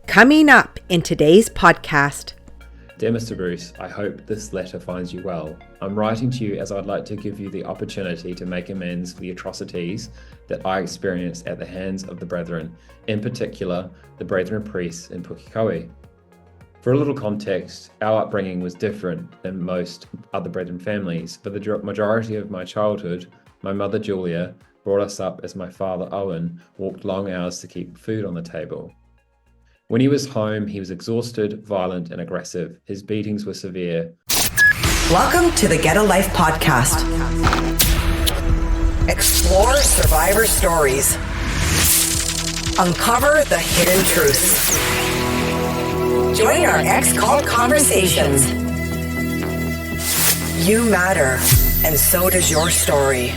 Coming up in today's podcast. Dear Mr. Bruce, I hope this letter finds you well. I'm writing to you as I'd like to give you the opportunity to make amends for the atrocities that I experienced at the hands of the brethren, in particular, the brethren priests in Pukekohe. For a little context, our upbringing was different than most other brethren families. For the majority of my childhood, my mother Julia brought us up as my father Owen walked long hours to keep food on the table. When he was home, he was exhausted, violent, and aggressive. His beatings were severe. Welcome to the Get a Life podcast. Explore survivor stories. Uncover the hidden truths. Join our X-Call conversations. You matter, and so does your story.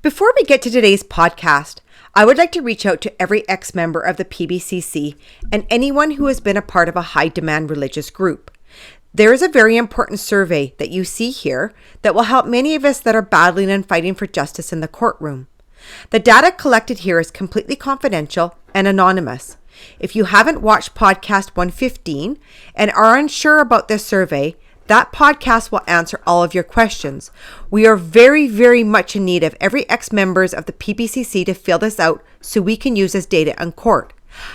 Before we get to today's podcast, I would like to reach out to every ex-member of the PBCC and anyone who has been a part of a high-demand religious group. There is a very important survey that you see here that will help many of us that are battling and fighting for justice in the courtroom. The data collected here is completely confidential and anonymous. If you haven't watched podcast 115 and are unsure about this survey, that podcast will answer all of your questions. We are very, very much in need of every ex-members of the PBCC to fill this out so we can use this data in court.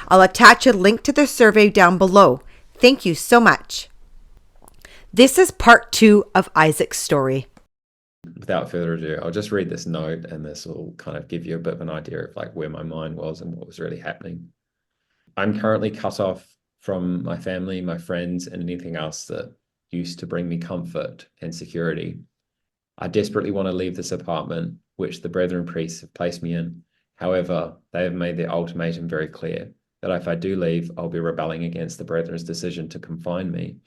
I'll attach a link to the survey down below. Thank you so much. This is part 2 of Isaac's story. Without further ado, I'll just read this note and this will kind of give you a bit of an idea of like where my mind was and what was really happening. I'm currently cut off from my family, my friends, and anything else that used to bring me comfort and security. I desperately want to leave this apartment, which the brethren priests have placed me in. However, they have made their ultimatum very clear that if I do leave, I'll be rebelling against the brethren's decision to confine me.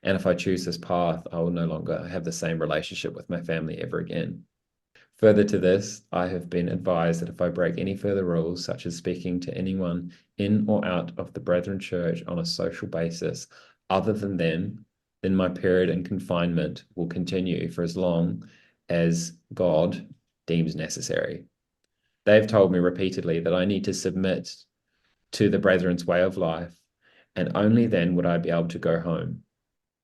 And if I choose this path, I will no longer have the same relationship with my family ever again. Further to this, I have been advised that if I break any further rules, such as speaking to anyone in or out of the Brethren Church on a social basis other than them, then my period in confinement will continue for as long as God deems necessary. They have told me repeatedly that I need to submit to the Brethren's way of life, and only then would I be able to go home.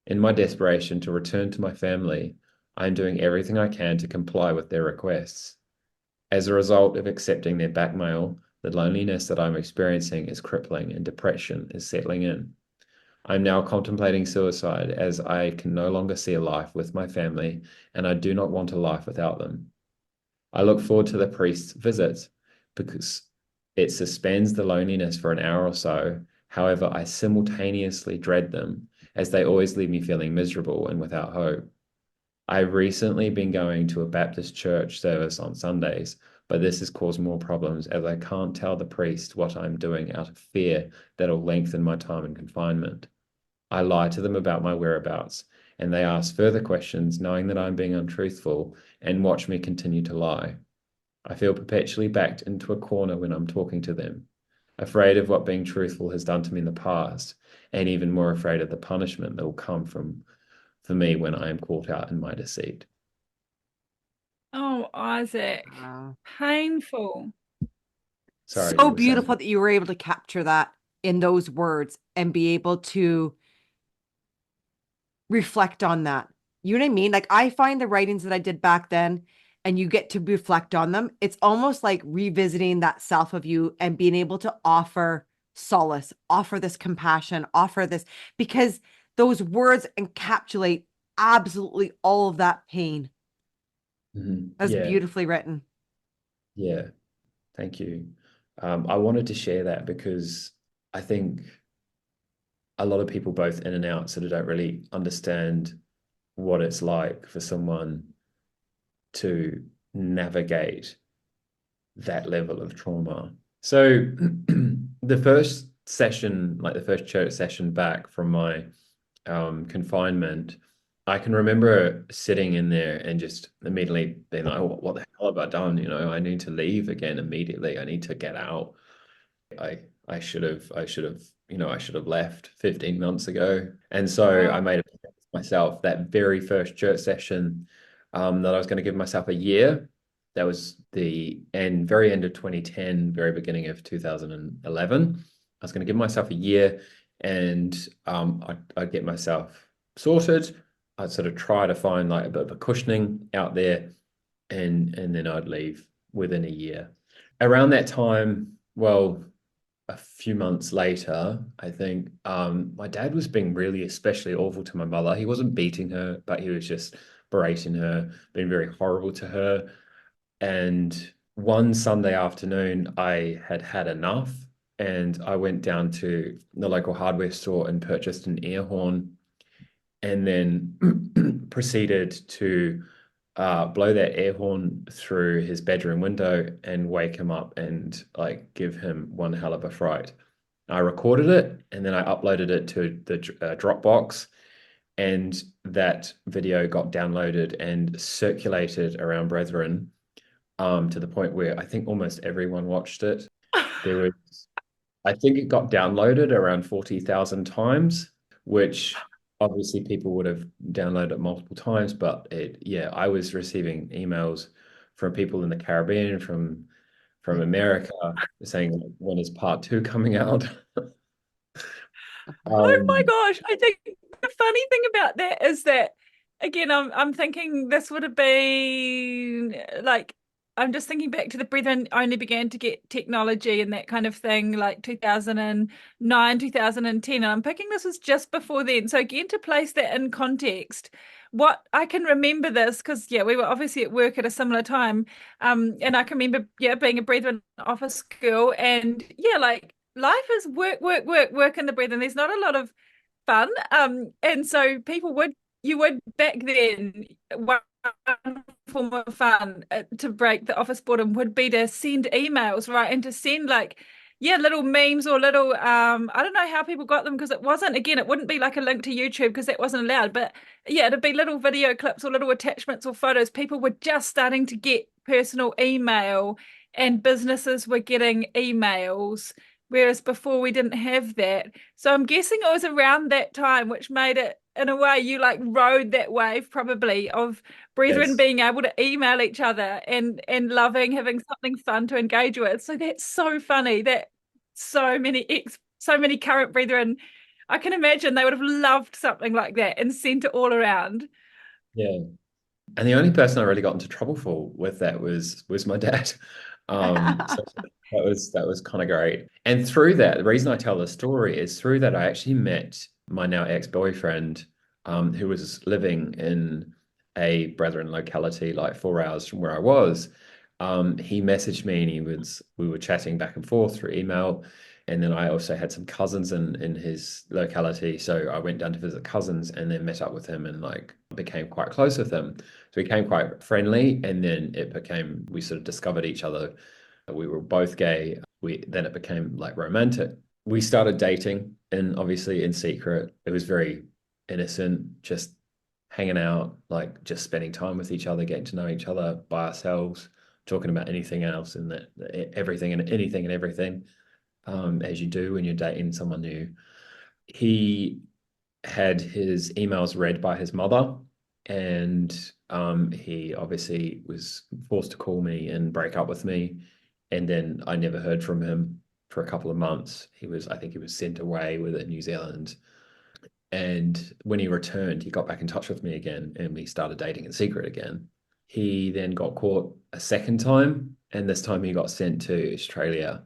In my desperation to return to my family, I am doing everything I can to comply with their requests. As a result of accepting their blackmail, the loneliness that I'm experiencing is crippling and depression is settling in. I'm now contemplating suicide as I can no longer see a life with my family and I do not want a life without them. I look forward to the priest's visits because it suspends the loneliness for an hour or so. However, I simultaneously dread them as they always leave me feeling miserable and without hope. I've recently been going to a Baptist church service on Sundays, but this has caused more problems as I can't tell the priest what I'm doing out of fear that will lengthen my time in confinement. I lie to them about my whereabouts, and they ask further questions knowing that I'm being untruthful and watch me continue to lie. I feel perpetually backed into a corner when I'm talking to them, afraid of what being truthful has done to me in the past, and even more afraid of the punishment that will come for me when I am caught out in my deceit. Oh, Isaac. Painful. Sorry. So beautiful that you were able to capture that in those words and be able to reflect on that. You know what I mean? Like I find the writings that I did back then and you get to reflect on them. It's almost like revisiting that self of you and being able to offer solace, offer this compassion, offer this, because those words encapsulate absolutely all of that pain. That's beautifully written. Yeah, thank you. I wanted to share that because I think a lot of people, both in and out, sort of don't really understand what it's like for someone to navigate that level of trauma. So the first session, like the first church session back from my confinement, I can remember sitting in there and just immediately being like, oh, what the hell have I done? You know, I need to leave again immediately. I need to get out. I should have left 15 months ago. And so I made myself that very first church session that I was going to give myself a year That was the very end of 2010, very beginning of 2011. I was going to give myself a year, and I'd get myself sorted. I'd sort of try to find like a bit of a cushioning out there, and then I'd leave within a year. Around that time, well, a few months later, I think my dad was being really especially awful to my mother. He wasn't beating her, but he was just berating her, being very horrible to her. And one Sunday afternoon, I had had enough, and I went down to the local hardware store and purchased an air horn, and then proceeded to blow that air horn through his bedroom window and wake him up and like give him one hell of a fright. I recorded it and then I uploaded it to the Dropbox, and that video got downloaded and circulated around Brethren, to the point where I think almost everyone watched it. There was, I think it got downloaded around 40,000 times, which obviously people would have downloaded it multiple times, but yeah, I was receiving emails from people in the Caribbean, from America, saying, when is part two coming out? Oh my Um, gosh. I think the funny thing about that is that again, I'm thinking this would have been like I'm just thinking back to the Brethren only began to get technology and that kind of thing like 2009, 2010. And I'm picking this was just before then. So again, to place that in context, what I can remember this because yeah, we were obviously at work at a similar time. And I can remember yeah, being a Brethren office girl and yeah, like life is work, work, work, work in the Brethren. There's not a lot of fun. And so you would back then, one form of fun to break the office boredom would be to send emails, right? And to send like, yeah, little memes or little, I don't know how people got them because it wouldn't be like a link to YouTube because that wasn't allowed. But yeah, it'd be little video clips or little attachments or photos. People were just starting to get personal email and businesses were getting emails. Whereas before we didn't have that. So I'm guessing it was around that time, which made it, in a way, you like rode that wave probably of brethren yes, being able to email each other and loving having something fun to engage with. So that's so funny that so many current brethren, I can imagine they would have loved something like that and sent it all around. yeah. And the only person I really got into trouble for with that was my dad. So that was kind of great. And through that, the reason I tell the story is through that I actually met my now ex-boyfriend, who was living in a Brethren locality like 4 hours from where I was. He messaged me and we were chatting back and forth through email. And then I also had some cousins in his locality. So I went down to visit cousins and then met up with him and like became quite close with him. So we became quite friendly, and then we sort of discovered each other. We were both gay. Then it became like romantic. We started dating, and obviously in secret. It was very innocent, just hanging out, like just spending time with each other, getting to know each other by ourselves, talking about anything else and everything and anything and everything, as you do when you're dating someone new. He had his emails read by his mother, and he obviously was forced to call me and break up with me. And then I never heard from him for a couple of months. I think he was sent away with New Zealand. And when he returned, he got back in touch with me again, and we started dating in secret again. He then got caught a second time, and this time he got sent to Australia.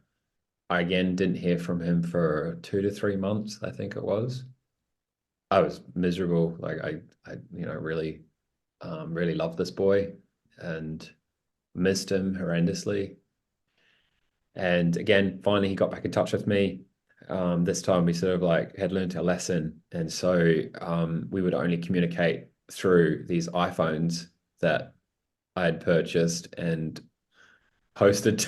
I again didn't hear from him for 2 to 3 months, I think it was. I was miserable. Like really, really loved this boy and missed him horrendously. And again, finally, he got back in touch with me. This time, we sort of like had learned our lesson, and so we would only communicate through these iPhones that I had purchased and posted,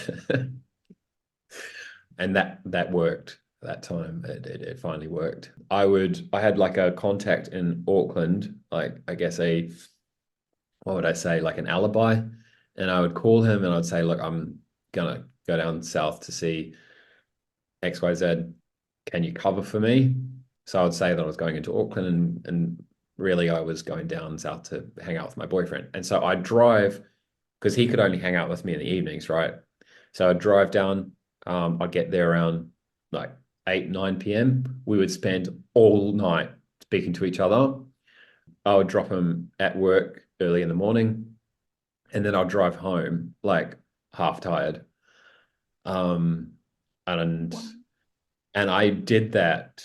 and that worked. That time, it finally worked. I had like a contact in Auckland, like I guess what would I say, like an alibi. And I would call him and I'd say, look, I'm gonna go down south to see XYZ. Can you cover for me? So I would say that I was going into Auckland, and really I was going down south to hang out with my boyfriend. And so I'd drive because he could only hang out with me in the evenings, right? So I'd drive down, I'd get there around like 8, 9 p.m. We would spend all night speaking to each other. I would drop him at work early in the morning, and then I'll drive home like half tired. Um, and and I did that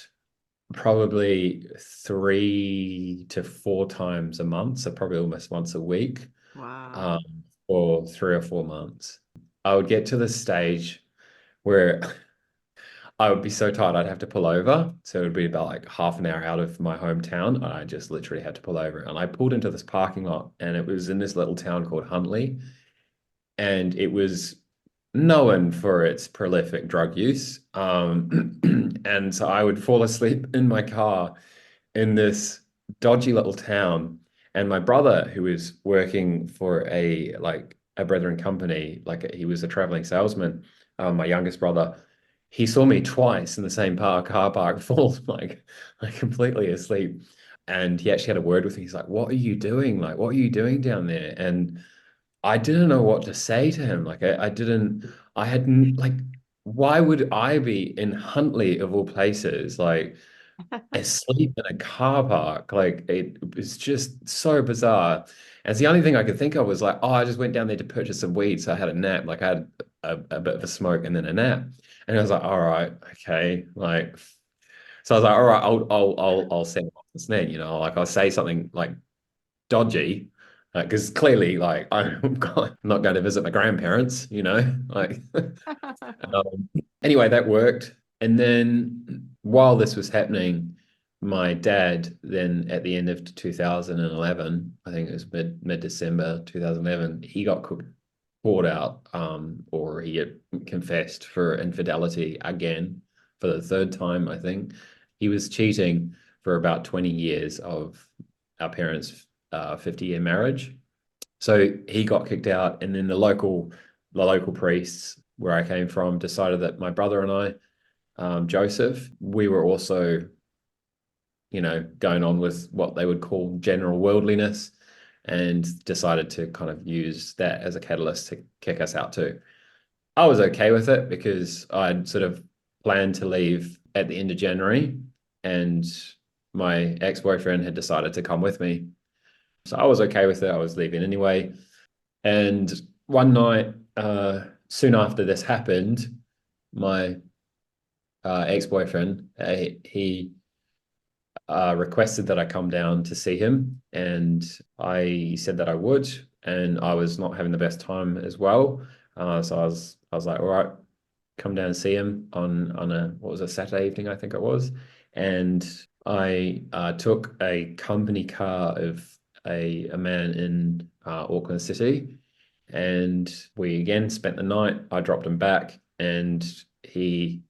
probably 3 to 4 times a month, so probably almost once a week, Wow. um, for 3 or 4 months. I would get to the stage where I would be so tired I'd have to pull over. So it would be about like half an hour out of my hometown. And I just literally had to pull over. And I pulled into this parking lot, and it was in this little town called Huntley. And it was known for its prolific drug use. And so I would fall asleep in my car in this dodgy little town. And my brother, who was working for a brethren company, like he was a traveling salesman, my youngest brother, he saw me twice in the same car park, fall like completely asleep. And he actually had a word with me. He's like, "What are you doing? Like, what are you doing down there?" And I didn't know what to say to him. Like, I didn't, I hadn't, like, why would I be in Huntley of all places? Like, asleep in a car park. Like it was just so bizarre. And the only thing I could think of was like, oh, I just went down there to purchase some weed. So I had a nap. Like I had a bit of a smoke and then a nap. And I was like, all right, okay. Like, so I was like, all right, I'll send off this then, like I'll say something like dodgy. Because clearly, like, I'm not going to visit my grandparents, like, anyway, that worked. And then while this was happening, my dad then at the end of 2011, I think it was mid December 2011, he got caught out, or he had confessed for infidelity again for the third time, I think. He was cheating for about 20 years of our parents' 50-year marriage. So he got kicked out, and then the local priests where I came from decided that my brother and I, Joseph, we were also, going on with what they would call general worldliness, and decided to kind of use that as a catalyst to kick us out too. I was okay with it because I'd sort of planned to leave at the end of January, and my ex-boyfriend had decided to come with me. So I was okay with it. I was leaving anyway. And one night, soon after this happened, my ex-boyfriend, he requested that I come down to see him, and I said that I would, and I was not having the best time as well. So I was like, all right, come down and see him on a what was a Saturday evening, I think it was, and I took a company car of a man in Auckland City, and we again spent the night. I dropped him back, and he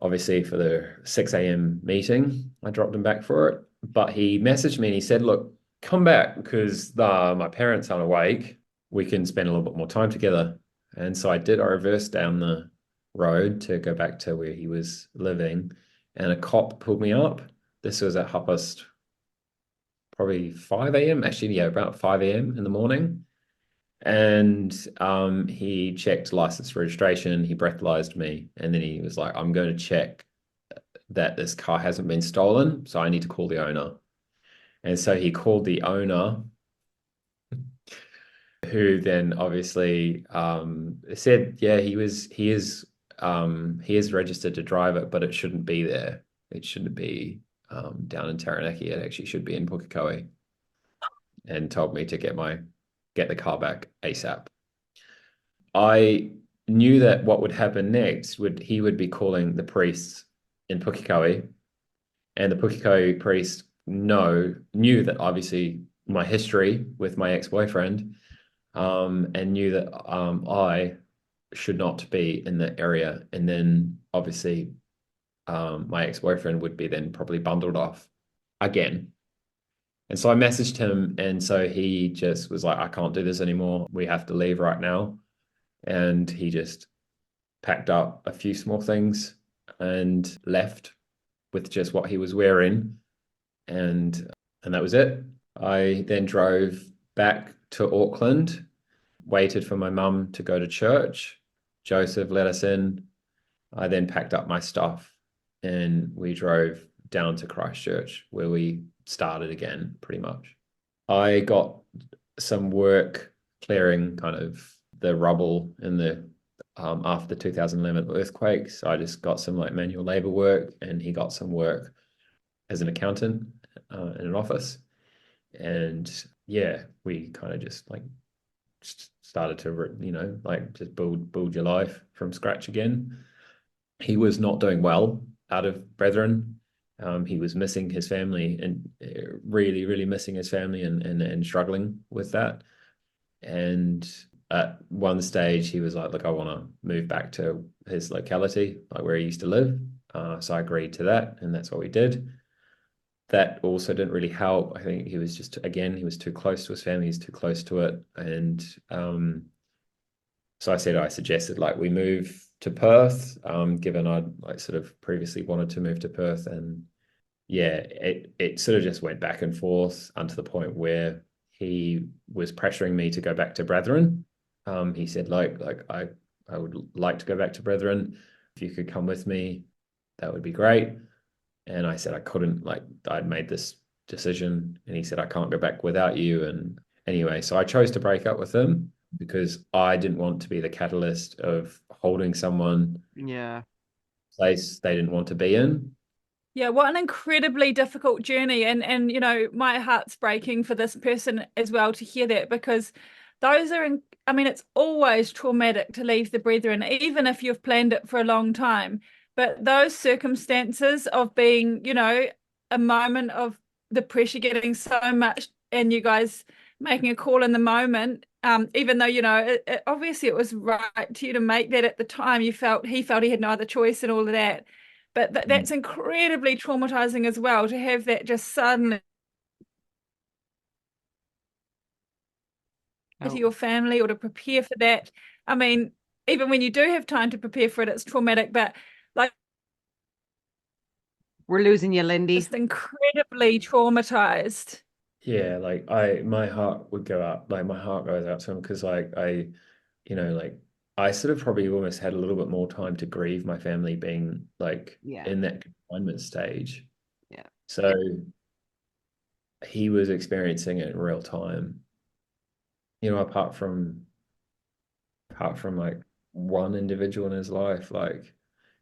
obviously for the 6 a.m. meeting, I dropped him back for it. But he messaged me and he said, look, come back because my parents aren't awake. We can spend a little bit more time together. And so I did. I reversed down the road to go back to where he was living, and a cop pulled me up. This was at probably 5 a.m. Actually, yeah, about 5 a.m. in the morning. And he checked license registration, he breathalyzed me, and then he was like, I'm going to check that this car hasn't been stolen, so I need to call the owner. And so he called the owner, who then obviously said, yeah, he is registered to drive it, but it shouldn't be there. It shouldn't be down in Taranaki. It actually should be in Pukekohe. And told me to get the car back ASAP. I knew that what would happen next he would be calling the priests in Pukekohe, and the Pukekohe priest knew that obviously my history with my ex-boyfriend, and knew that I should not be in the area, and then obviously my ex-boyfriend would be then probably bundled off again. And so I messaged him, and so he just was like, I can't do this anymore. We have to leave right now. And he just packed up a few small things and left with just what he was wearing. And that was it. I then drove back to Auckland, waited for my mum to go to church. Joseph let us in. I then packed up my stuff and we drove down to Christchurch, where we started again, pretty much. I got some work clearing kind of the rubble in the after the 2011 earthquake. So I just got some like manual labor work, and he got some work as an accountant in an office. And yeah, we kind of just like started to, like just build your life from scratch again. He was not doing well out of Brethren. He was missing his family and really, really missing his family and struggling with that. And at one stage, he was like, look, I want to move back to his locality, like where he used to live. So I agreed to that, and that's what we did. That also didn't really help. I think he was just, again, he was too close to his family, he's too close to it. And so I suggested like we move to Perth, given I'd like sort of previously wanted to move to Perth. And yeah, it sort of just went back and forth unto the point where he was pressuring me to go back to Brethren. He said like I would like to go back to Brethren. If you could come with me, that would be great. And I said I couldn't, like I'd made this decision, and he said I can't go back without you. And anyway, so I chose to break up with him because I didn't want to be the catalyst of holding someone place they didn't want to be in. Yeah, what an incredibly difficult journey. And my heart's breaking for this person as well to hear that, because those are I mean, it's always traumatic to leave the brethren, even if you've planned it for a long time. But those circumstances of being, a moment of the pressure getting so much and you guys making a call in the moment, even though, obviously it was right to you to make that at the time, he felt he had no other choice and all of that. But that's incredibly traumatizing as well, to have that just suddenly to your family, or to prepare for that. I mean, even when you do have time to prepare for it, it's traumatic, but like, we're losing you, Lindy. just incredibly traumatized. Yeah, like my heart would go out, like my heart goes out to him, because like I sort of probably almost had a little bit more time to grieve my family being like in that confinement stage. Yeah. So he was experiencing it in real time. Apart from like one individual in his life, like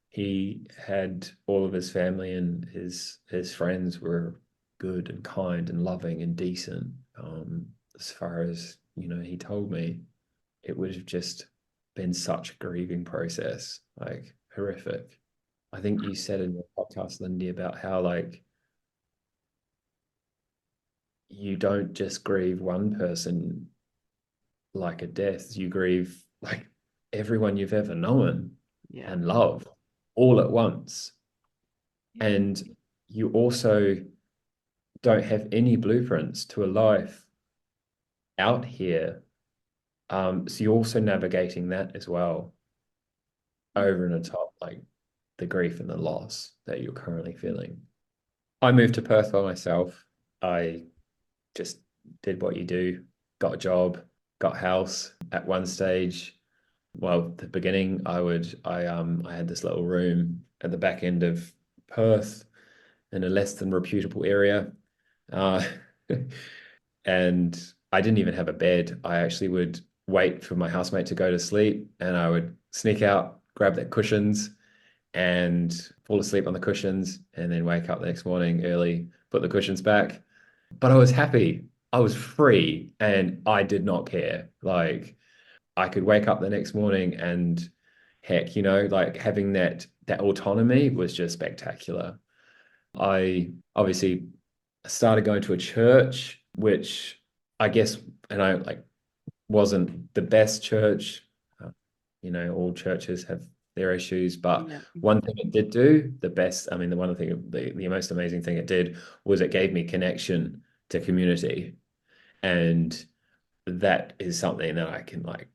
he had all of his family, and his friends were good and kind and loving and decent. As far as he told me, it would have just been such a grieving process, like horrific. I think you said in your podcast, Lindy, about how like you don't just grieve one person like a death, you grieve like everyone you've ever known and loved all at once. And you also don't have any blueprints to a life out here. So you're also navigating that as well, over and on top, like the grief and the loss that you're currently feeling. I moved to Perth by myself. I just did what you do, got a job, got a house. At one stage, well, the beginning, I had this little room at the back end of Perth in a less than reputable area. And I didn't even have a bed. I actually would wait for my housemate to go to sleep, and I would sneak out, grab their cushions, and fall asleep on the cushions, and then wake up the next morning early, put the cushions back. But I was happy. I was free, and I did not care. Like I could wake up the next morning, and heck, like having that autonomy was just spectacular. I obviously started going to a church, which I guess, and I like wasn't the best church. All churches have their issues, but one thing it did do, the most amazing thing it did was it gave me connection to community. And that is something that I can like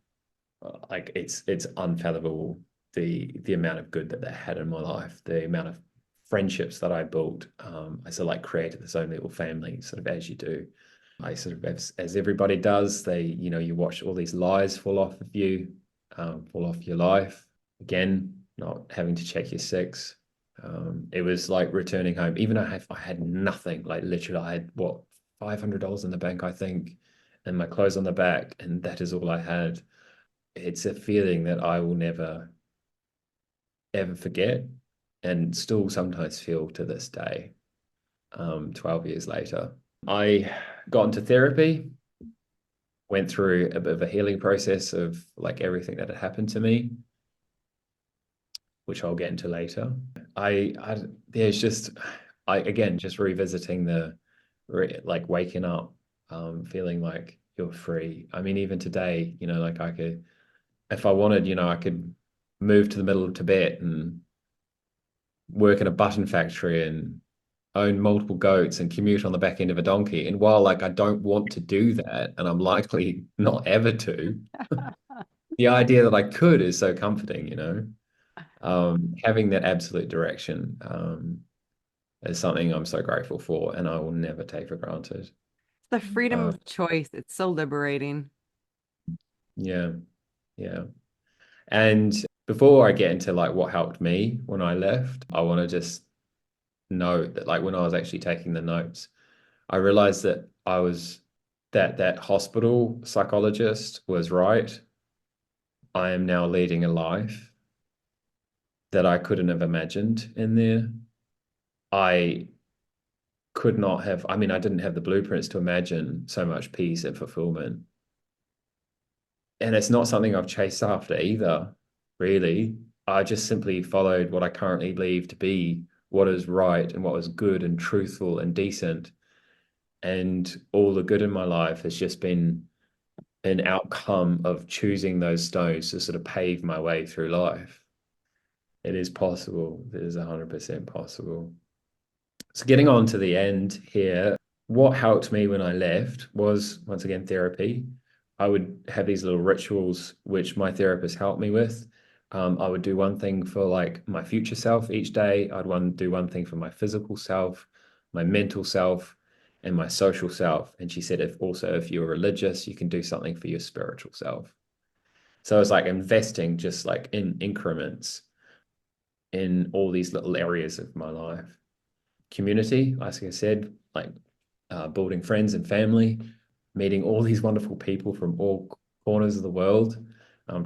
it's unfathomable, the amount of good that had in my life, the amount of friendships that I built. I sort of like created this own little family, sort of as you do. I sort of, as everybody does, you watch all these lies fall off of you, fall off your life. Again, not having to check your six. It was like returning home, even though I had nothing, like literally I had what, $500 in the bank, I think, and my clothes on the back, and that is all I had. It's a feeling that I will never ever forget, and still sometimes feel to this day, 12 years later. I got into therapy, went through a bit of a healing process of like everything that had happened to me, which I'll get into later. There's just, again, just revisiting like waking up, feeling like you're free. I mean, even today, like I could, if I wanted, I could move to the middle of Tibet and work in a button factory and own multiple goats and commute on the back end of a donkey. And while like I don't want to do that, and I'm likely not ever to, the idea that I could is so comforting. Having that absolute direction is something I'm so grateful for, and I will never take for granted. The freedom Uh, of choice. It's so liberating. yeah, yeah. And before I get into like what helped me when I left, I want to just note that like when I was actually taking the notes, I realized that that hospital psychologist was right. I am now leading a life that I couldn't have imagined in there. I could not have, I mean, I didn't have the blueprints to imagine so much peace and fulfillment. And it's not something I've chased after either, really. I just simply followed what I currently believe to be what is right and what is good and truthful and decent. And all the good in my life has just been an outcome of choosing those stones to sort of pave my way through life. It is possible. It is 100% possible. So getting on to the end here, what helped me when I left was, once again, therapy. I would have these little rituals which my therapist helped me with. I would do one thing for like my future self each day. Do one thing for my physical self, my mental self, and my social self. And she said, if you're religious, you can do something for your spiritual self. So it's like investing just like in increments in all these little areas of my life. Community, like I said, like building friends and family, meeting all these wonderful people from all corners of the world.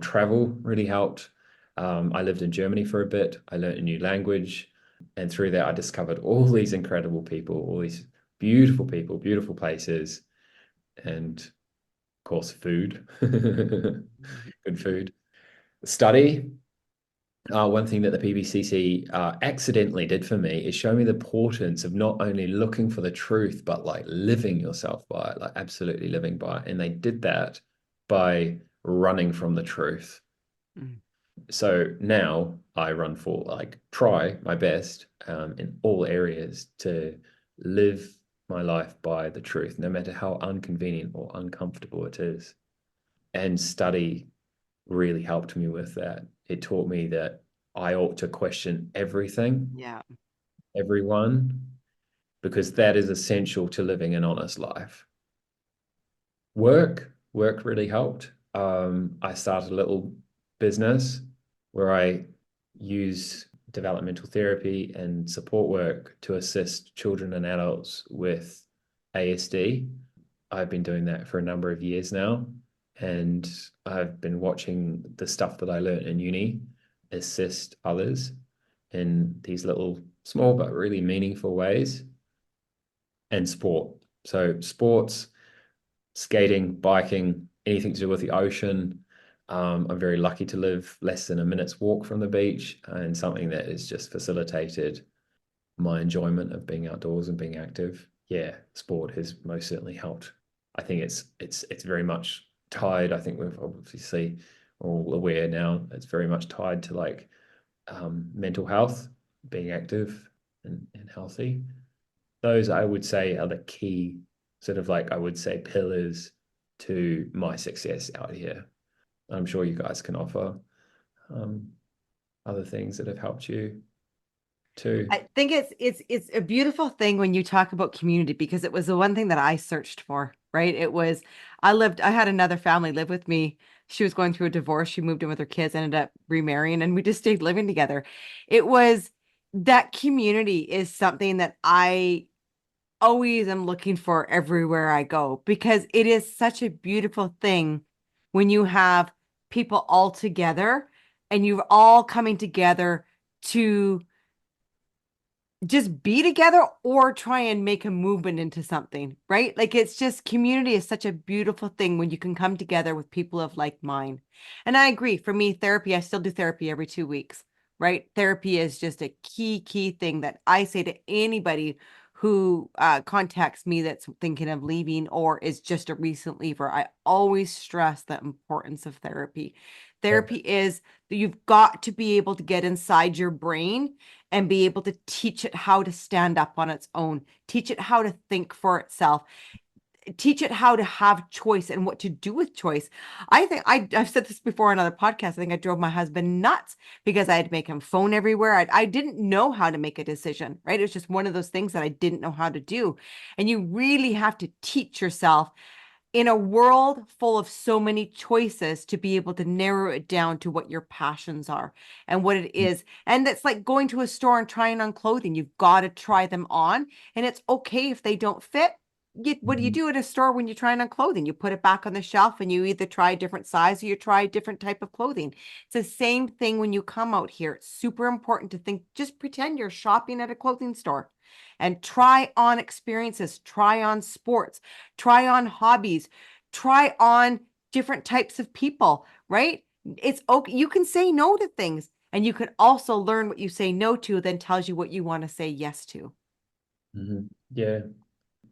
Travel really helped. I lived in Germany for a bit. I learned a new language. And through that, I discovered all these incredible people, all these beautiful people, beautiful places, and of course, food. Good food. Study. One thing that the PBCC accidentally did for me is show me the importance of not only looking for the truth, but like living yourself by it, like absolutely living by it. And they did that by running from the truth. Mm. So now I try my best in all areas to live my life by the truth, no matter how inconvenient or uncomfortable it is. And study really helped me with that. It taught me that I ought to question everything, everyone, because that is essential to living an honest life. Work really helped. I started a little business where I use developmental therapy and support work to assist children and adults with ASD. I've been doing that for a number of years now. And I've been watching the stuff that I learned in uni assist others in these little small but really meaningful ways. And sport. So sports, skating, biking, anything to do with the ocean. I'm very lucky to live less than a minute's walk from the beach, and something that has just facilitated my enjoyment of being outdoors and being active. Yeah, sport has most certainly helped. I think it's very much tied. I think we've obviously all aware now. It's very much tied to like mental health, being active and healthy. Those I would say are the key sort of like I would say pillars to my success out here. I'm sure you guys can offer other things that have helped you too. I think it's a beautiful thing when you talk about community, because it was the one thing that I searched for. right? I had another family live with me. She was going through a divorce. She moved in with her kids, ended up remarrying, and we just stayed living together. It was that community is something that I always am looking for everywhere I go because it is such a beautiful thing when you have people all together and you're all coming together to just be together or try and make a movement into something, right? Like it's just community is such a beautiful thing when you can come together with people of like mind. And I agree. For me, therapy, I still do therapy every 2 weeks, right? Therapy is just a key thing that I say to anybody who contacts me that's thinking of leaving or is just a recent leaver. I always stress the importance of therapy. Yeah. Therapy is you've got to be able to get inside your brain and be able to teach it how to stand up on its own, teach it how to think for itself, teach it how to have choice and what to do with choice. I think I've said this before on other podcasts. I think I drove my husband nuts because I had to make him phone everywhere. I didn't know how to make a decision, right? It was just one of those things that I didn't know how to do. And you really have to teach yourself in a world full of so many choices to be able to narrow it down to what your passions are and what it is. And it's like going to a store and trying on clothing. You've got to try them on, and it's okay if they don't fit. What do you Mhm. do at a store when you're trying on clothing? You put it back on the shelf and you either try a different size or you try a different type of clothing. It's the same thing when you come out here. It's super important to think, just pretend you're shopping at a clothing store and try on experiences, try on sports, try on hobbies, try on different types of people, right? It's okay. You can say no to things and you can also learn what you say no to, then tells you what you want to say yes to. Yeah.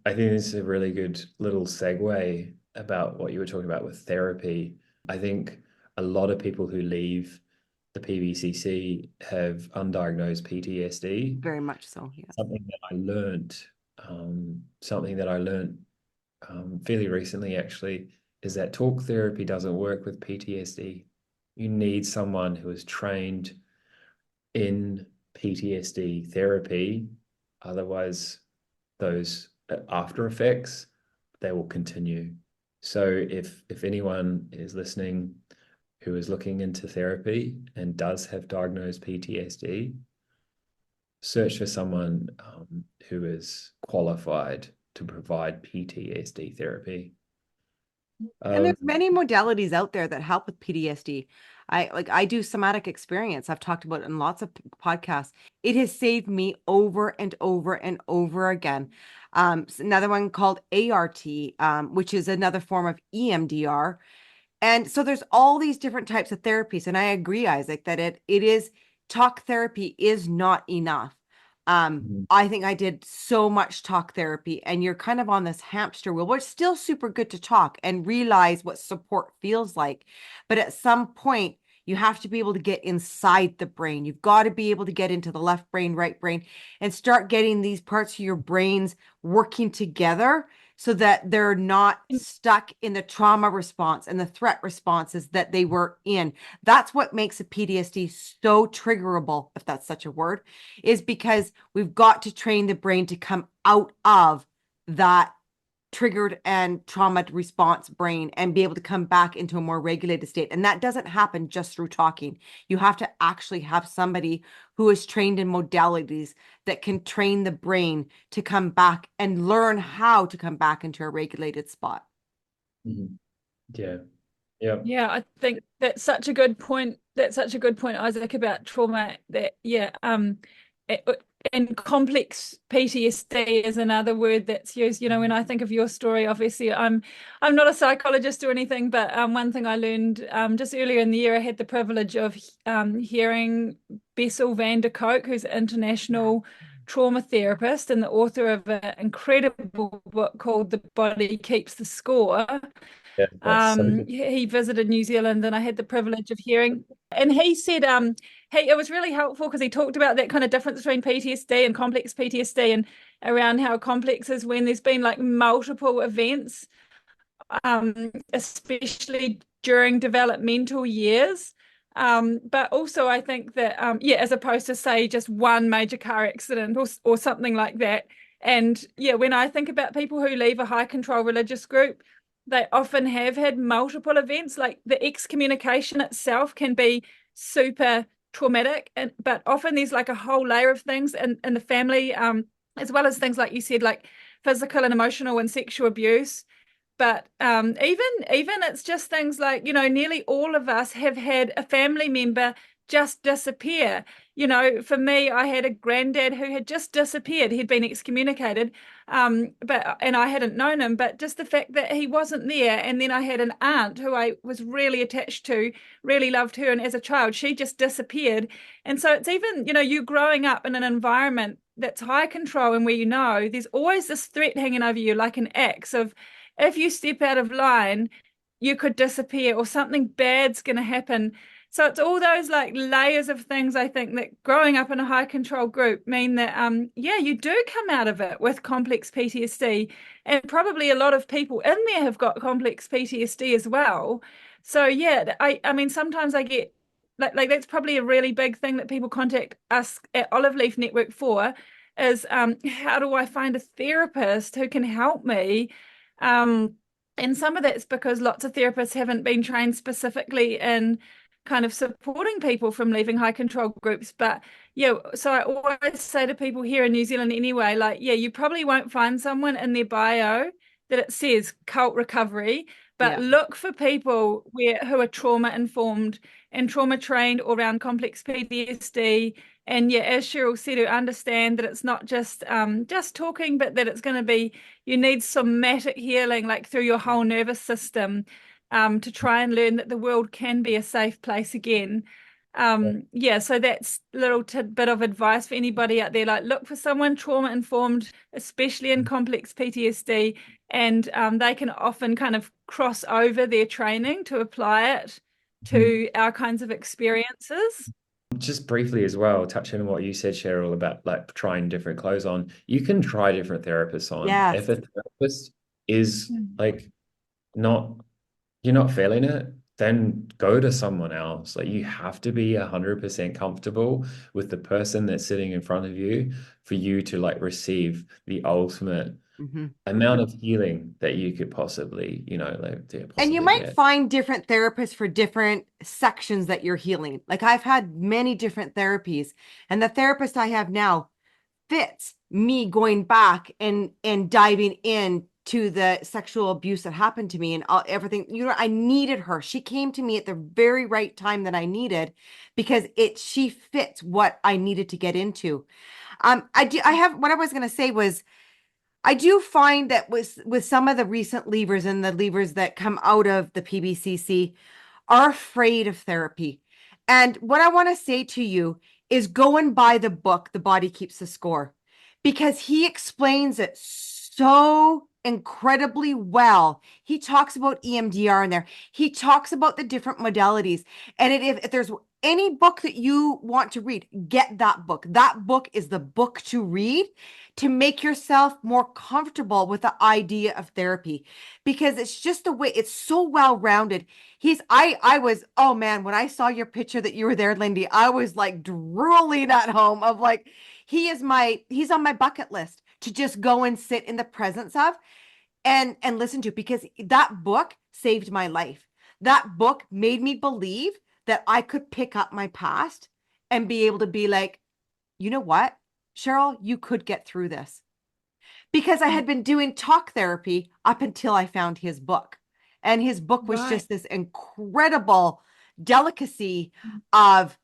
I think this is a really good little segue about what you were talking about with therapy. I think a lot of people who leave the PBCC have undiagnosed PTSD. Very much so, yes. Something that I learned fairly recently actually is that talk therapy doesn't work with PTSD. You need someone who is trained in PTSD therapy. Otherwise, those after effects, they will continue. So if anyone is listening who is looking into therapy and does have diagnosed PTSD, search for someone who is qualified to provide PTSD therapy. And there's Um, many modalities out there that help with PTSD. I do somatic experience. I've talked about it in lots of podcasts. It has saved me over and over and over again. Another one called ART, which is another form of EMDR. And so there's all these different types of therapies. And I agree, Isaac, that it is talk therapy is not enough. mhm, I think I did so much talk therapy, and you're kind of on this hamster wheel, but it's still super good to talk and realize what support feels like. But at some point, you have to be able to get inside the brain. You've got to be able to get into the left brain, right brain, and start getting these parts of your brains working together so that they're not stuck in the trauma response and the threat responses that they were in. That's what makes a PTSD so triggerable, if that's such a word, is because we've got to train the brain to come out of that triggered and trauma response brain and be able to come back into a more regulated state. And that doesn't happen just through talking. You have to actually have somebody who is trained in modalities that can train the brain to come back and learn how to come back into a regulated spot. mhm. Yeah. Yeah. Yeah, I think that's such a good point. That's such a good point, Isaac, about trauma. It, and complex PTSD is another word that's used. You know, when I think of your story, obviously, I'm not a psychologist or anything, but one thing I learned just earlier in the year, I had the privilege of hearing Bessel van der Kolk, who's an international trauma therapist and the author of an incredible book called The Body Keeps the Score. Yeah. That's so good. He visited New Zealand and I had the privilege of hearing, and he said it was really helpful because he talked about that kind of difference between PTSD and complex PTSD, and around how complex is when there's been like multiple events, especially during developmental years. But also I think that as opposed to say just one major car accident or something like that, And yeah, when I think about people who leave a high control religious group, they often have had multiple events. Like the excommunication itself can be super traumatic, but often there's like a whole layer of things in the family, as well as things like you said, like physical and emotional and sexual abuse. But even it's just things like, nearly all of us have had a family member just disappear. For me, I had a granddad who had just disappeared. He'd been excommunicated, and I hadn't known him. But just the fact that he wasn't there, and then I had an aunt who I was really attached to, really loved her, and as a child, she just disappeared. And so it's even, you growing up in an environment that's high control and where there's always this threat hanging over you, like an axe of if you step out of line, you could disappear or something bad's going to happen. So it's all those like layers of things, I think, that growing up in a high control group mean that yeah, you do come out of it with complex PTSD, and probably a lot of people in there have got complex PTSD as well. So yeah, I mean sometimes I get like that's probably a really big thing that people contact us at Olive Leaf Network for is how do I find a therapist who can help me? And some of that's because lots of therapists haven't been trained specifically in kind of supporting people from leaving high control groups. But yeah, so I always say to people here in New Zealand anyway, like, yeah, you probably won't find someone in their bio that it says cult recovery, but look for people who are trauma informed and trauma trained around complex PTSD. And yeah, as Cheryl said, to understand that it's not just talking, but that it's going to be you need somatic healing, like through your whole nervous system, to try and learn that the world can be a safe place again. Yeah, so that's a little tidbit of advice for anybody out there. Like, look for someone trauma informed, especially in complex PTSD, and they can often kind of cross over their training to apply it to our kinds of experiences. Just briefly as well, touching on what you said, Cheryl, about like trying different clothes on. You can try different therapists on. Yes. If a therapist is like not, you're not feeling it, then go to someone else. Like you have to be 100% comfortable with the person that's sitting in front of you for you to like receive the ultimate Mm-hmm. amount of healing that you could possibly, And you possibly might get. find different therapists for different sections that you're healing. Like I've had many different therapies, and the therapist I have now fits me going back and diving in to the sexual abuse that happened to me and everything. I needed her. She came to me at the very right time that I needed because she fits what I needed to get into. I have what I was going to say was I do find that with some of the recent leavers and the leavers that come out of the PBCC are afraid of therapy. And what I want to say to you is go and buy the book, The Body Keeps the Score, because he explains it so incredibly well. He talks about EMDR in there. He talks about the different modalities. And if there's any book that you want to read, get that book. That book is the book to read to make yourself more comfortable with the idea of therapy, because it's just the way it's so well rounded. I was, oh man, when I saw your picture that you were there, Lindy, I was like drooling at home of like, he's on my bucket list to just go and sit in the presence of and listen to, because that book saved my life. That book made me believe that I could pick up my past and be able to be like, you know what, Cheryl, you could get through this. Because I had been doing talk therapy up until I found his book. And his book was just this incredible delicacy of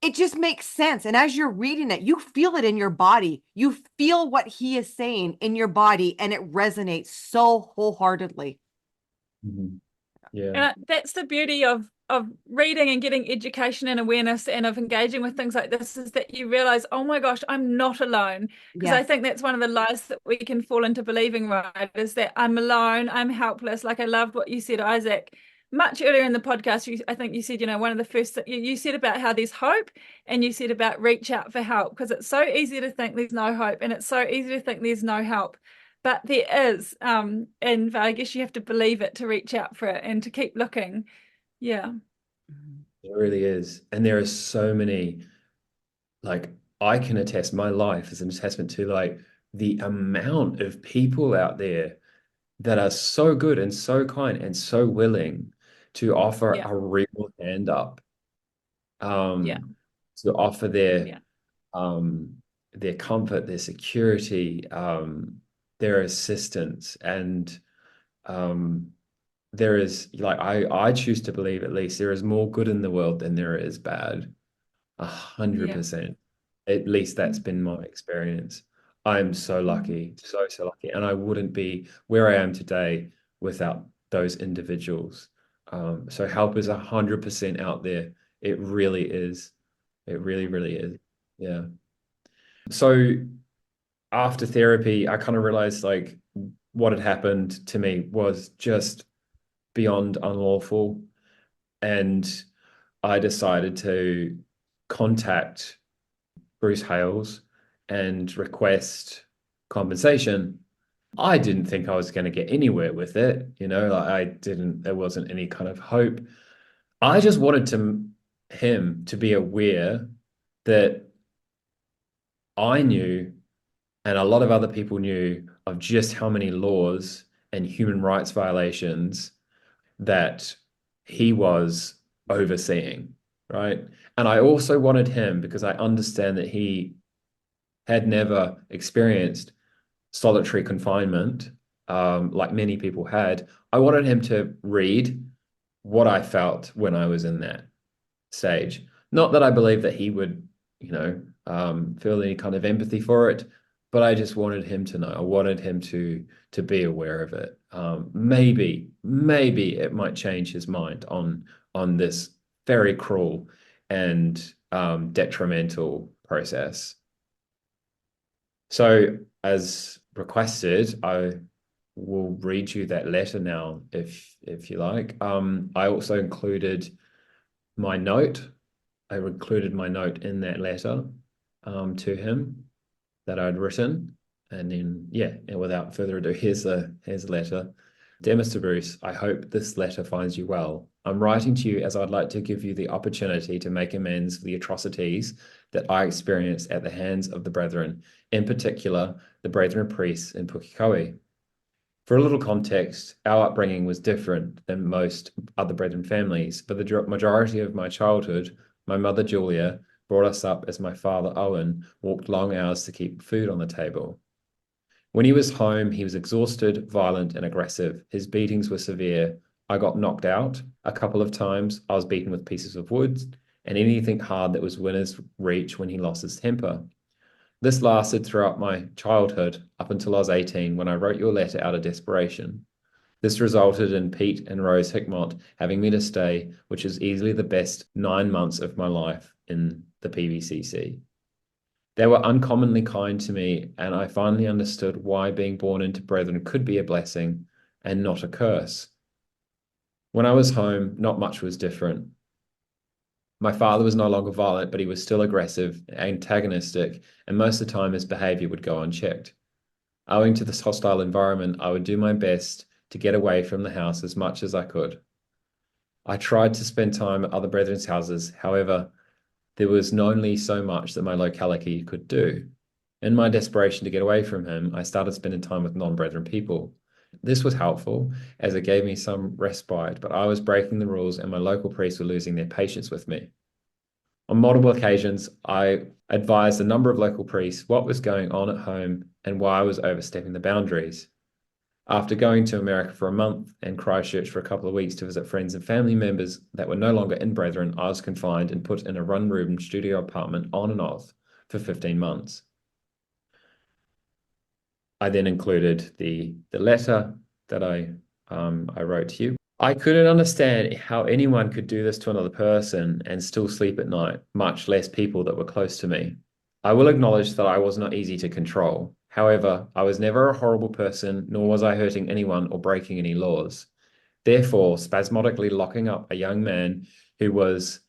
it just makes sense. And as you're reading it, you feel it in your body. You feel what he is saying in your body, and it resonates so wholeheartedly. Mhm. Yeah. And that's the beauty of reading and getting education and awareness and of engaging with things like this, is that you realize, oh my gosh, I'm not alone. Because I think that's one of the lies that we can fall into believing, right? Is that I'm alone, I'm helpless. Like I loved what you said, Isaac, much earlier in the podcast. I think you said, one of the first you said about how there's hope, and you said about reach out for help, because it's so easy to think there's no hope, and it's so easy to think there's no help. But there is, and I guess you have to believe it to reach out for it and to keep looking. Yeah. It really is. And there are so many, like, I can attest, my life is an attestment to like the amount of people out there that are so good and so kind and so willing to offer Yeah. a real hand up, Yeah. to offer Yeah. their comfort, their security, their assistance. And there is, like, I choose to believe, at least, there is more good in the world than there is bad. Yeah. 100%. At least that's Mm. been my experience. I'm so Mm. lucky, so, so lucky. And I wouldn't be where I am today without those individuals. So help is 100% out there. It really is. It really, really is. Yeah. So after therapy, I kind of realized, like, what had happened to me was just beyond unlawful. And I decided to contact Bruce Hales and request compensation. I didn't think I was going to get anywhere with it. Like, there wasn't any kind of hope. I just wanted him to be aware that I knew, and a lot of other people knew, of just how many laws and human rights violations that he was overseeing, right? And I also wanted him, because I understand that he had never experienced solitary confinement, like many people had. I wanted him to read what I felt when I was in that stage. Not that I believe that he would, feel any kind of empathy for it, but I just wanted him to know. I wanted him to be aware of it. Maybe it might change his mind on this very cruel and detrimental process. So, as requested, I will read you that letter now, if you like. I also included my note. I included my note in that letter to him that I'd written. And then, yeah, and without further ado, here's a letter. Dear Mr. Bruce, I hope this letter finds you well. I'm writing to you as I'd like to give you the opportunity to make amends for the atrocities that I experienced at the hands of the brethren, in particular, the brethren priests in Pukekohe. For a little context, our upbringing was different than most other brethren families, but the majority of my childhood, my mother Julia brought us up as my father Owen walked long hours to keep food on the table. When he was home, he was exhausted, violent, and aggressive. His beatings were severe. I got knocked out a couple of times. I was beaten with pieces of wood and anything hard that was within his reach when he lost his temper. This lasted throughout my childhood up until I was 18, when I wrote your letter out of desperation. This resulted in Pete and Rose Hickmott having me to stay, which is easily the best 9 months of my life in the PBCC. They were uncommonly kind to me, and I finally understood why being born into brethren could be a blessing and not a curse. When I was home, not much was different. My father was no longer violent, but he was still aggressive, antagonistic, and most of the time his behavior would go unchecked. Owing to this hostile environment, I would do my best to get away from the house as much as I could. I tried to spend time at other brethren's houses. However, there was only so much that my locality could do. In my desperation to get away from him, I started spending time with non-brethren people. This was helpful, as it gave me some respite, but I was breaking the rules and my local priests were losing their patience with me. On multiple occasions, I advised a number of local priests what was going on at home and why I was overstepping the boundaries. After going to America for a month and Christchurch for a couple of weeks to visit friends and family members that were no longer in brethren, I was confined and put in a one-room studio apartment on and off for 15 months. I then included the letter that I wrote to you. I couldn't understand how anyone could do this to another person and still sleep at night, much less people that were close to me. I will acknowledge that I was not easy to control. However, I was never a horrible person, nor was I hurting anyone or breaking any laws. Therefore, spasmodically locking up a young man who was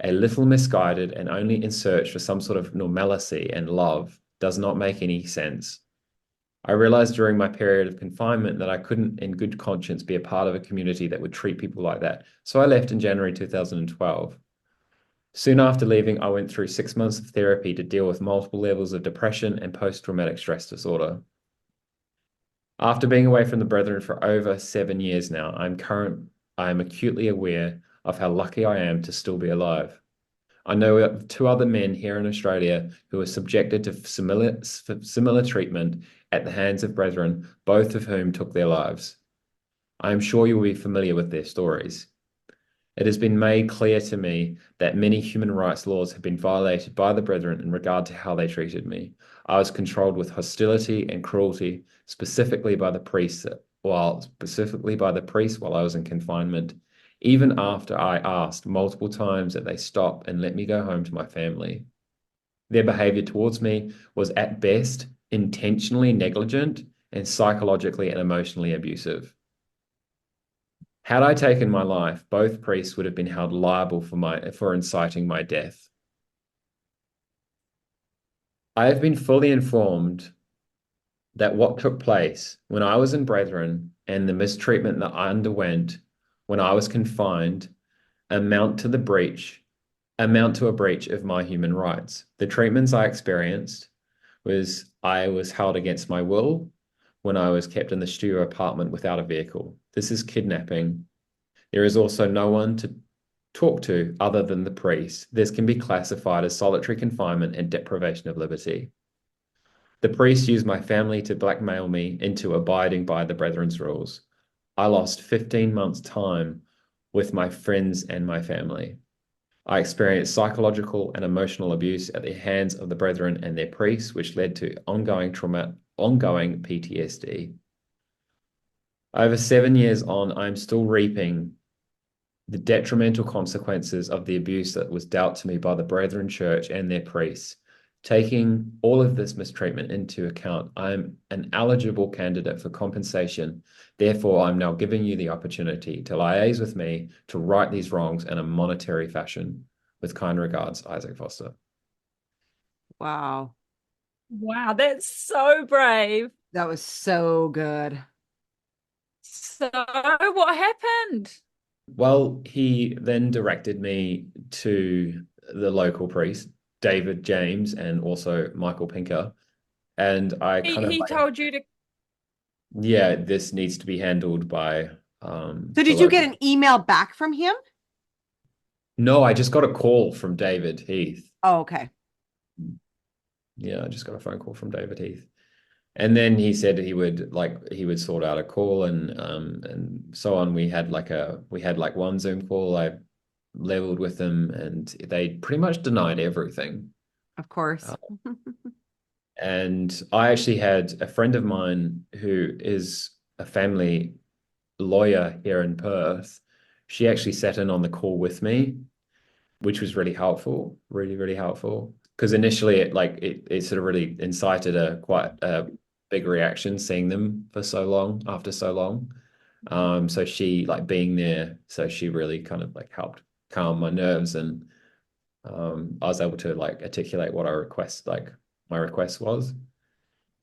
a little misguided and only in search for some sort of normalcy and love does not make any sense. I realized during my period of confinement that I couldn't, in good conscience, be a part of a community that would treat people like that. So I left in January 2012. Soon after leaving, I went through 6 months of therapy to deal with multiple levels of depression and post-traumatic stress disorder. After being away from the brethren for over 7 years now, I am acutely aware of how lucky I am to still be alive. I know of 2 other men here in Australia who were subjected to similar treatment at the hands of brethren, both of whom took their lives. I am sure you will be familiar with their stories. It has been made clear to me that many human rights laws have been violated by the brethren in regard to how they treated me. I was controlled with hostility and cruelty, specifically by the priests while I was in confinement, even after I asked multiple times that they stop and let me go home to my family. Their behavior towards me was at best intentionally negligent and psychologically and emotionally abusive. Had I taken my life, both priests would have been held liable for inciting my death. I have been fully informed that what took place when I was in Brethren and the mistreatment that I underwent when I was confined amount to a breach of my human rights. The treatments I experienced was I was held against my will when I was kept in the studio apartment without a vehicle. This is kidnapping. There is also no one to talk to other than the priest. This can be classified as solitary confinement and deprivation of liberty. The priest used my family to blackmail me into abiding by the brethren's rules. I lost 15 months' time with my friends and my family. I experienced psychological and emotional abuse at the hands of the brethren and their priests, which led to ongoing PTSD. Over 7 years on, I am still reaping the detrimental consequences of the abuse that was dealt to me by the Brethren Church and their priests. Taking all of this mistreatment into account, I am an eligible candidate for compensation. Therefore, I'm now giving you the opportunity to liaise with me to right these wrongs in a monetary fashion. With kind regards, Isaac Foster. Wow. Wow, that's so brave. That was so good. So what happened? Well, he then directed me to the local priest, David James, and also Michael Pinker. And I kind of He like, told you to. yeah, this needs to be handled by So the did you get local. an email back from him? No, I just got a call from David Heath. Oh, okay. Yeah, I just got a phone call from David Heath. And then he said he would sort out a call and so on. We had like one Zoom call. I leveled with them and they pretty much denied everything. Of course. And I actually had a friend of mine who is a family lawyer here in Perth. She actually sat in on the call with me, which was really helpful, really, really helpful. Because initially it sort of really incited quite a big reaction seeing them for so long, after so long. So she like being there, so she really kind of like helped calm my nerves and I was able to like articulate what my request was.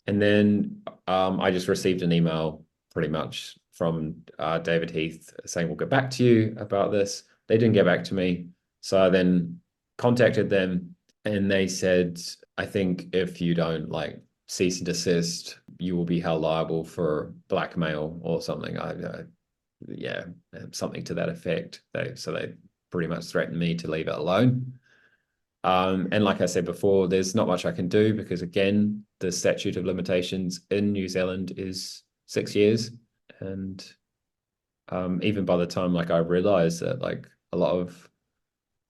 And then I just received an email pretty much from David Heath saying, we'll get back to you about this. They didn't get back to me. So I then contacted them and they said, I think if you don't like cease and desist, you will be held liable for blackmail or something. Yeah, something to that effect. So they pretty much threatened me to leave it alone. And like I said before, there's not much I can do because again, the statute of limitations in New Zealand is 6 years. And even by the time like I realized that like a lot of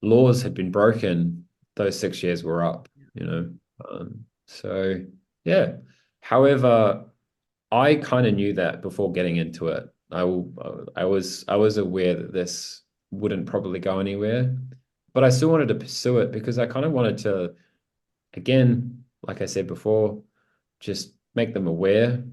laws had been broken, those 6 years were up, you know. So yeah. However, I kind of knew that before getting into it. I was aware that this wouldn't probably go anywhere, but I still wanted to pursue it because I kind of wanted to, again, like I said before, just make them aware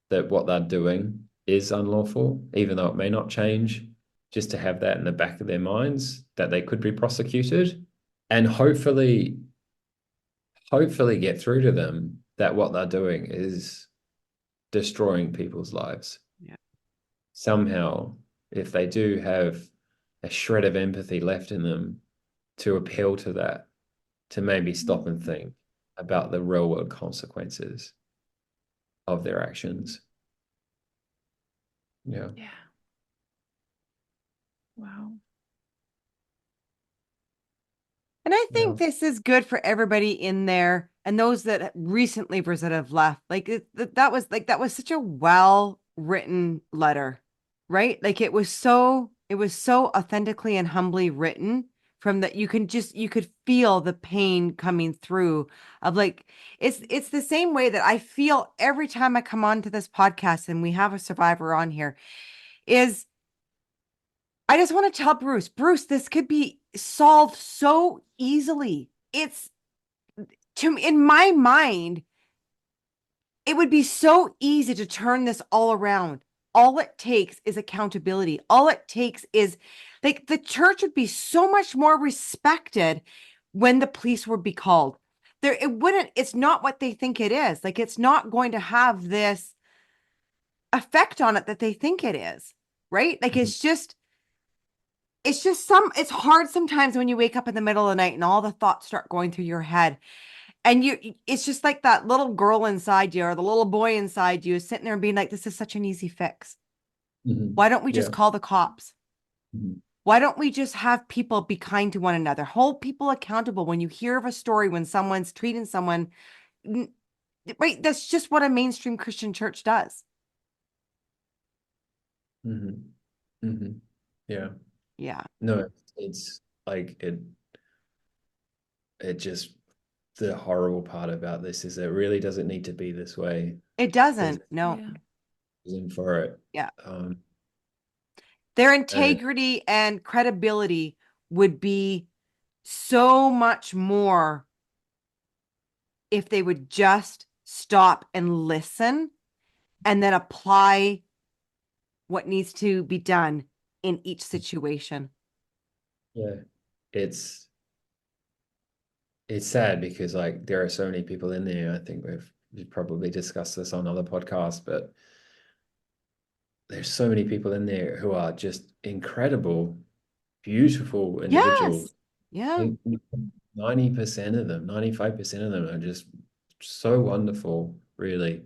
that what they're doing is unlawful, even though it may not change, just to have that in the back of their minds that they could be prosecuted and hopefully get through to them that what they're doing is destroying people's lives. Yeah. Somehow, if they do have a shred of empathy left in them, to appeal to that, to maybe stop and think about the real world consequences of their actions. Yeah. Yeah. Wow. And I Yeah. think this is good for everybody in there and those that recently have left. Like that was such a well written letter, right? Like it was so authentically and humbly written from that you could feel the pain coming through of like it's the same way that I feel every time I come on to this podcast and we have a survivor on here is I just want to tell Bruce, this could be solved so easily. It's in my mind, it would be so easy to turn this all around. All it takes is accountability. All it takes is like the church would be so much more respected when the police would be called. It's not what they think it is. Like it's not going to have this effect on it that they think it is, right? Like it's hard sometimes when you wake up in the middle of the night and all the thoughts start going through your head and it's just like that little girl inside you or the little boy inside you is sitting there and being like, this is such an easy fix. Why don't we Yeah. just call the cops? Why don't we just have people be kind to one another, hold people accountable? When you hear of a story when someone's treating someone right, that's just what a mainstream Christian church does. Yeah. Yeah, No, it's like it just, the horrible part about this is it really doesn't need to be this way. it There's doesn't. No. Yeah. a reason for it. Yeah. Um, Their and it, integrity and credibility would be so much more if they would just stop and listen and then apply what needs to be done in each situation. yeah, it's sad because like there are so many people in there. I think we've probably discussed this on other podcasts, but there's so many people in there who are just incredible, beautiful individuals. Yes. Yeah. 90% of them, 95% of them are just so wonderful, really.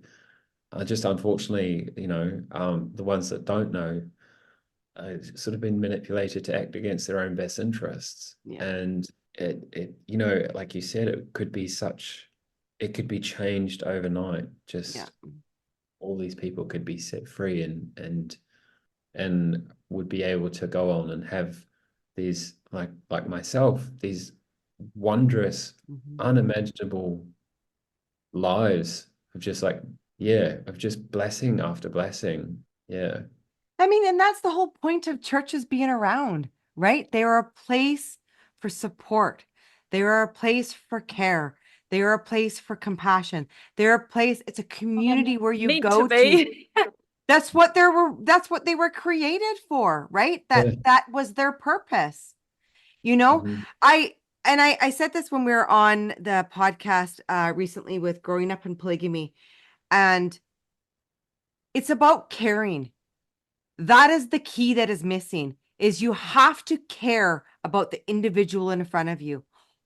Just unfortunately, the ones that don't know sort of been manipulated to act against their own best interests. Yeah. And like you said, it could be changed overnight. Just Yeah. all these people could be set free and would be able to go on and have these like myself, these wondrous, unimaginable lives of just of just blessing after blessing. Yeah. I mean, and that's the whole point of churches being around, right? they are a place for support. They are a place for care. They are a place for compassion. They're a place, it's a community where you Meant to go to. be. That's what they were created for, right? Yeah. That was their purpose. You know, Mhm. I said this when we were on the podcast recently with growing up in polygamy, and it's about caring. That is the key that is missing is you have to care about the individual in front of you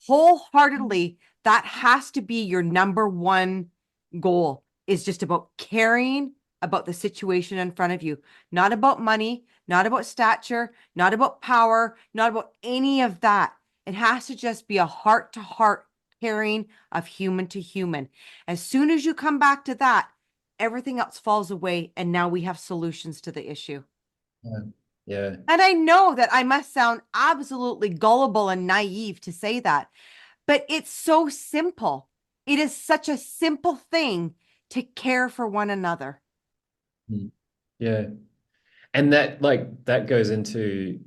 wholeheartedly. That has to be your number one goal, is just about caring about the situation in front of you, not about money, not about stature, not about power, not about any of that. It has to just be a heart to heart caring of human to human. As soon as you come back to that, everything else falls away, and now we have solutions to the issue. Yeah. Yeah. And I know that I must sound absolutely gullible and naive to say that, but it's so simple. It is such a simple thing to care for one another. Yeah. And that goes into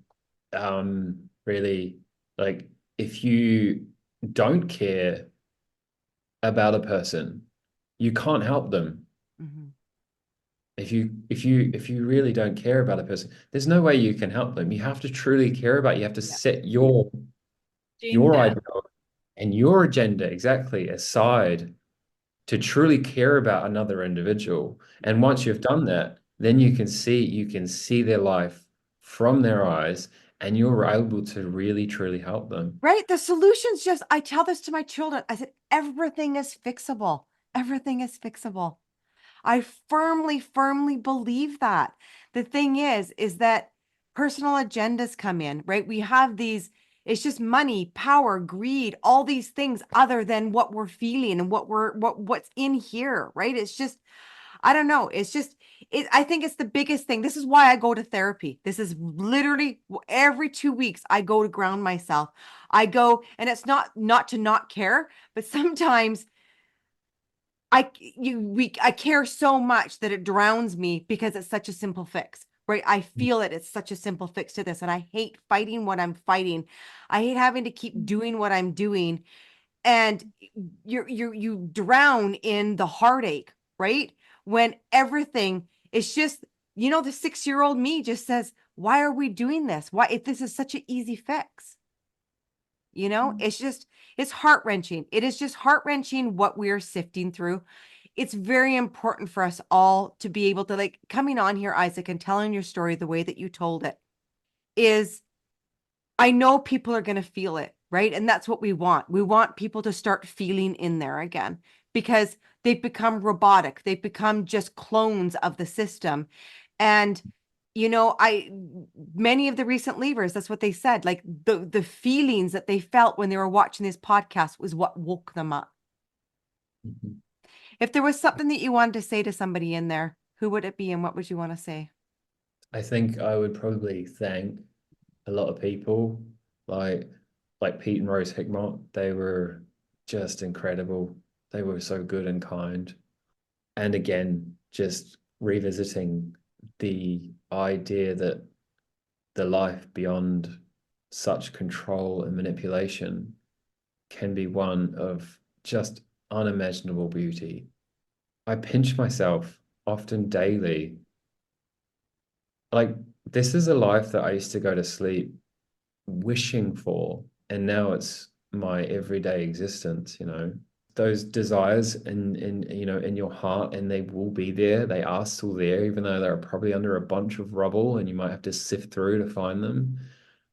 really, like, if you don't care about a person, you can't help them. Mhm. If you really don't care about a person, there's no way you can help them. You have to truly care about, you have to set your Gender. ideal and your agenda exactly aside to truly care about another individual. And once you've done that, then you can see their life from their eyes, and you're able to really truly help them. Right? The solution's just, I tell this to my children. I said, everything is fixable. Everything is fixable. I firmly, firmly believe that. The thing is that personal agendas come in, right? We have these, it's just money, power, greed, all these things other than what we're feeling and what's in here, right? It's just, I don't know. It's just, I think it's the biggest thing. This is why I go to therapy. This is literally every 2 weeks I go to ground myself. I go, and it's not to not care, but sometimes I care so much that it drowns me because it's such a simple fix, right? I feel it. It's such a simple fix to this. And I hate fighting what I'm fighting. I hate having to keep doing what I'm doing. And you drown in the heartache, right? When everything is just, the 6-year-old me just says, why are we doing this? Why, if this is such an easy fix? It's just, it's heart-wrenching. It is just heart-wrenching what we're sifting through. It's very important for us all to be able to, like, coming on here, Isaac, and telling your story the way that you told it is, I know people are going to feel it, right? And that's what we want. We want people to start feeling in there again because they've become robotic. They've become just clones of the system. And many of the recent leavers, that's what they said. Like the feelings that they felt when they were watching this podcast was what woke them up. Mhm. If there was something that you wanted to say to somebody in there, who would it be and what would you want to say? I think I would probably thank a lot of people, like Pete and Rose Hickmott. They were just incredible. They were so good and kind. And again, just revisiting the idea that the life beyond such control and manipulation can be one of just unimaginable beauty. I pinch myself often daily. Like, this is a life that I used to go to sleep wishing for, and now it's my everyday existence, those desires in your heart, and they will be there. They are still there, even though they're probably under a bunch of rubble and you might have to sift through to find them.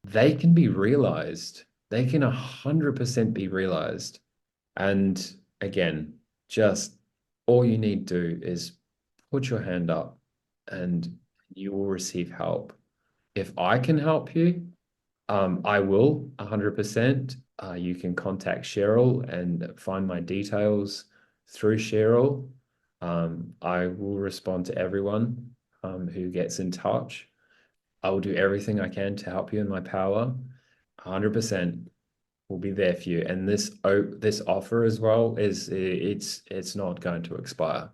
They can be realized. They can 100% be realized. And again, just all you need to do is put your hand up and you will receive help. If I can help you, I will 100%. You can contact Cheryl and find my details through Cheryl. I will respond to everyone who gets in touch. I will do everything I can to help you in my power. 100% will be there for you. And this offer as well it's not going to expire.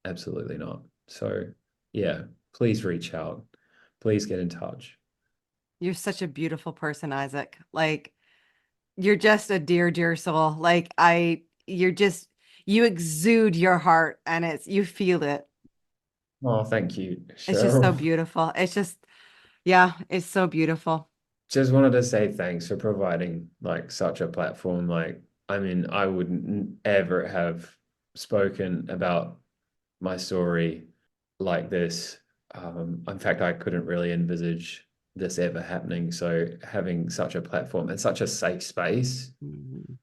Absolutely not. So yeah, please reach out. Please get in touch. You're such a beautiful person, Isaac. Like, you're just a dear, dear soul. Like, you exude your heart and you feel it. Oh, thank you, It's just so Cheryl. beautiful. It's just, yeah, it's so beautiful. Just wanted to say thanks for providing like such a platform. Like, I mean, I wouldn't ever have spoken about my story like this. In fact, I couldn't really envisage this ever happening. So having such a platform and such a safe space Mhm.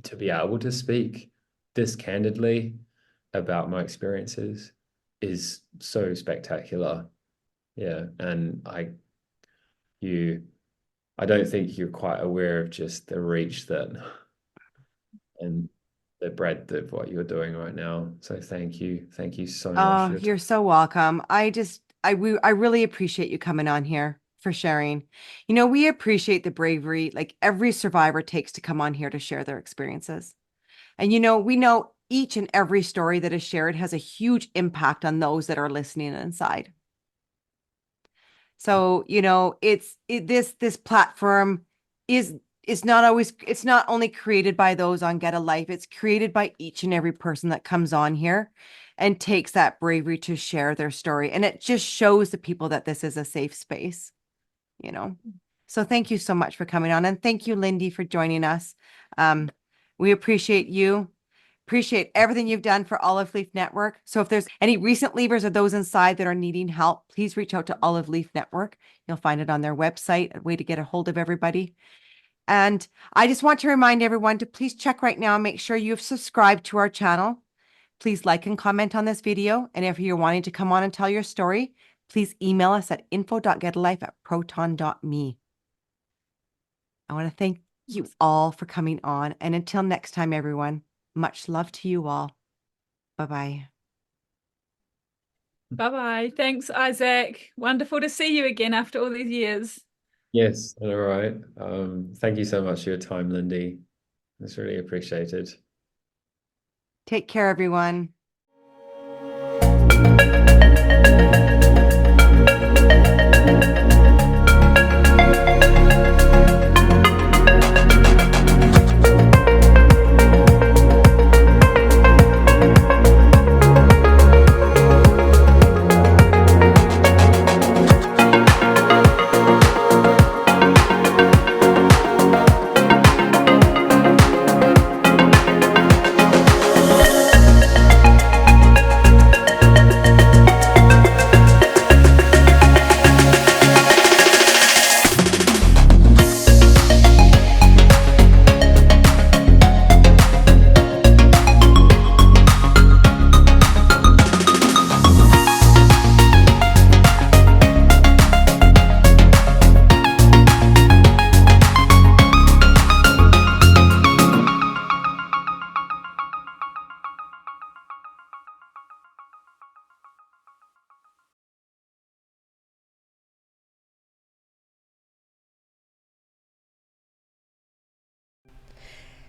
to be able to speak this candidly about my experiences is so spectacular. Yeah, and you I don't think you're quite aware of just the reach that and the breadth of what you're doing right now. So thank you. Thank you so much Oh, for your time. you're so welcome. I really appreciate you coming on here for sharing. We appreciate the bravery like every survivor takes to come on here to share their experiences. And we know each and every story that is shared has a huge impact on those that are listening inside. So, this platform is it's not only created by those on Get a Life, it's created by each and every person that comes on here and takes that bravery to share their story. And it just shows the people that this is a safe space, you know. So thank you so much for coming on. And thank you, Lindy, for joining us. We appreciate you. Appreciate everything you've done for Olive Leaf Network. So if there's any recent leavers or those inside that are needing help, please reach out to Olive Leaf Network. You'll find it on their website, a way to get a hold of everybody. And I just want to remind everyone to please check right now and make sure you've subscribed to our channel. Please like and comment on this video. And if you're wanting to come on and tell your story, please email us at info.getalife@proton.me. I want to thank you all for coming on. And until next time, everyone, much love to you all. Bye-bye. Bye-bye. Thanks, Isaac. Wonderful to see you again after all these years. Yes, all right. Thank you so much for your time, Lindy. It's really appreciated. Take care, everyone.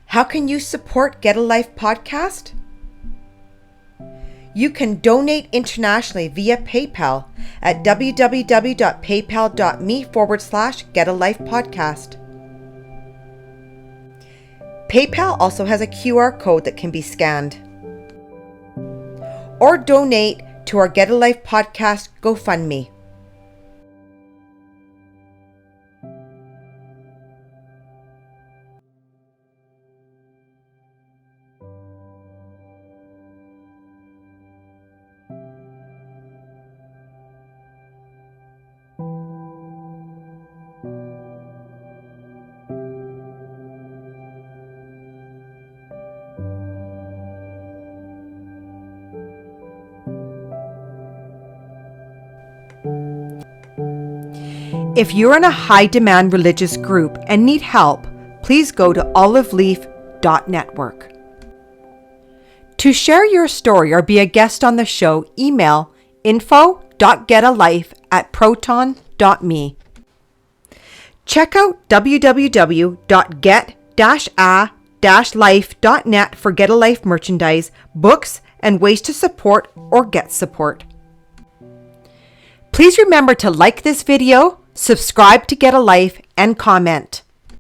How can you support Get a Life podcast? You can donate internationally via PayPal at www.paypal.me/getalifepodcast. PayPal also has a QR code that can be scanned. Or donate to our Get a Life podcast GoFundMe. If you're in a high-demand religious group and need help, please go to oliveleaf.network. To share your story or be a guest on the show, email info.getalife@proton.me. Check out www.get-a-life.net for Get a Life merchandise, books, and ways to support or get support. Please remember to like this video, subscribe to Get a Life, and comment.